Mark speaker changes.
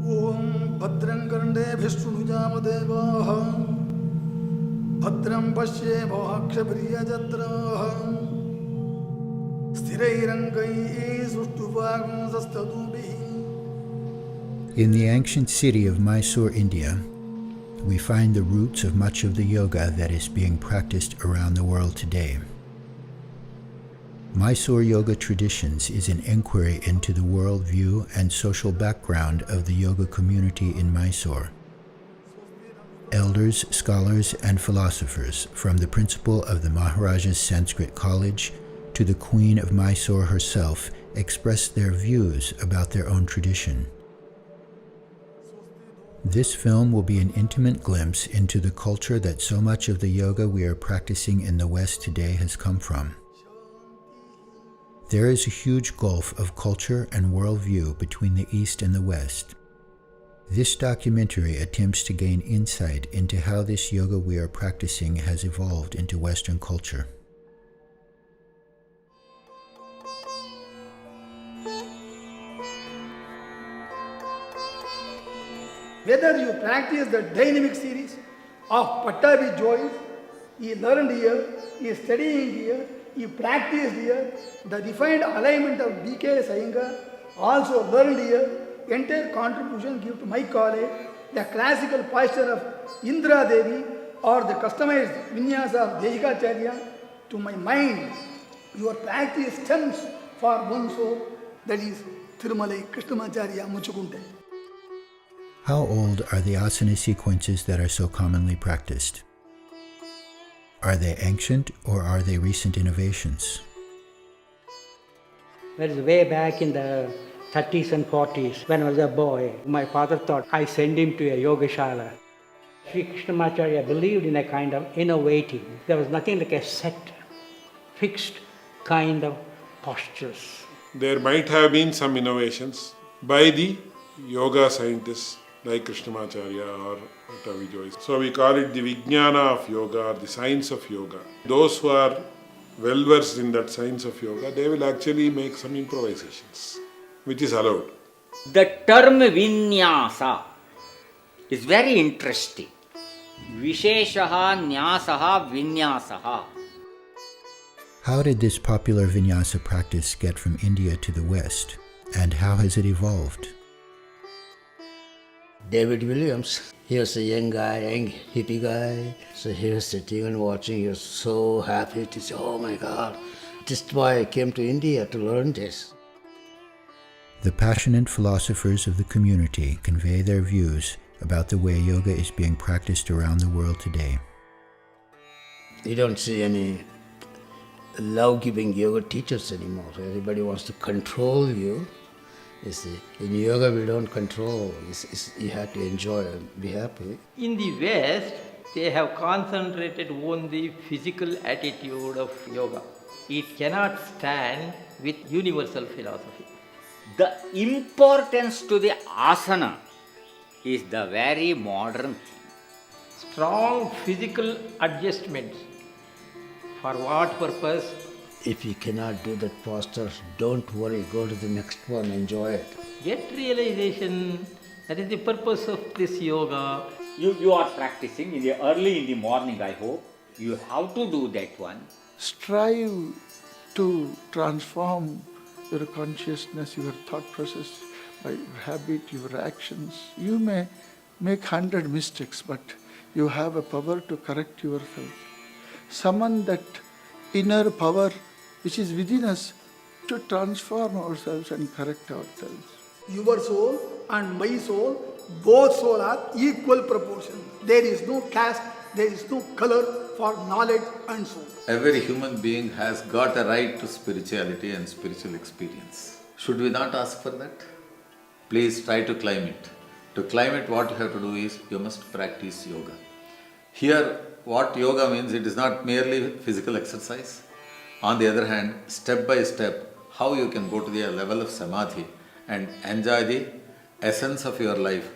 Speaker 1: Om Bhadram Karndeभिः शृणुयाम देवाः Bhadram Pashyemo Akshapriyajatraः Sthirairangai Sushtuvagun Sastadubihi.
Speaker 2: In the ancient city of Mysore, India, we find the roots of much of the yoga that is being practiced around the world today. Mysore Yoga Traditions is an inquiry into the worldview and social background of the yoga community in Mysore. Elders, scholars, and philosophers, from the principal of the Maharaja's Sanskrit College to the Queen of Mysore herself, expressed their views about their own tradition. This film will be an intimate glimpse into the culture that so much of the yoga we are practicing in the West today has come from. There is a huge gulf of culture and worldview between the East and the West. This documentary attempts to gain insight into how this yoga we are practicing has evolved into Western culture.
Speaker 1: Whether you practice the dynamic series of Pattabi Joys, he learned here, he is studying here, he practiced here, the refined alignment of B.K. Sayengar, also learned here, entire contribution given to my college, the classical posture of Indra Devi or the customized vinyasa of Krishnamacharya. To my mind, your practice stems for one soul, that is Thirumalai Krishnamacharya Muchukunte.
Speaker 2: How old are the asana sequences that are so commonly practiced? Are they ancient or are they recent innovations?
Speaker 3: That is way back in the 30s and 40s, when I was a boy, my father thought I send him to a yogashala. Sri Krishnamacharya believed in a kind of innovating. There was nothing like a set, fixed kind of postures.
Speaker 4: There might have been some innovations by the yoga scientists like Krishnamacharya or Pattabi Jois. So we call it the Vijnana of yoga, or the science of yoga. Those who are well versed in that science of yoga, they will actually make some improvisations, which is allowed.
Speaker 5: The term vinyasa is very interesting. Visheshaha nyasaha vinyasaha.
Speaker 2: How did this popular vinyasa practice get from India to the West, and how has it evolved?
Speaker 6: David Williams, he was a young guy, young hippie guy. So he was sitting and watching, he was so happy to say, oh my God, this is why I came to India to learn this.
Speaker 2: The passionate philosophers of the community convey their views about the way yoga is being practiced around the world today.
Speaker 6: You don't see any love-giving yoga teachers anymore. Everybody wants to control you. You see, in yoga we don't control. You have to enjoy and be happy.
Speaker 7: In the West, they have concentrated on the physical attitude of yoga. It cannot stand with universal philosophy.
Speaker 5: The importance to the asana is the very modern thing.
Speaker 7: Strong physical adjustments. For what purpose?
Speaker 6: If you cannot do that posture, don't worry, go to the next one, enjoy it.
Speaker 7: Get realization. That is the purpose of this yoga.
Speaker 5: You are practicing early in the morning, I hope. You have to do that one.
Speaker 8: Strive to transform your consciousness, your thought process, by your habit, your actions. You may make 100 mistakes, but you have a power to correct yourself. Summon that inner power which is within us to transform ourselves and correct ourselves.
Speaker 1: Your soul and my soul, both souls are equal proportion. There is no caste, there is no color for knowledge and soul.
Speaker 9: Every human being has got a right to spirituality and spiritual experience. Should we not ask for that? Please try to climb it. To climb it, what you have to do is, you must practice yoga. Here, what yoga means, it is not merely physical exercise. On the other hand, step by step, how you can go to the level of samadhi and enjoy the essence of your life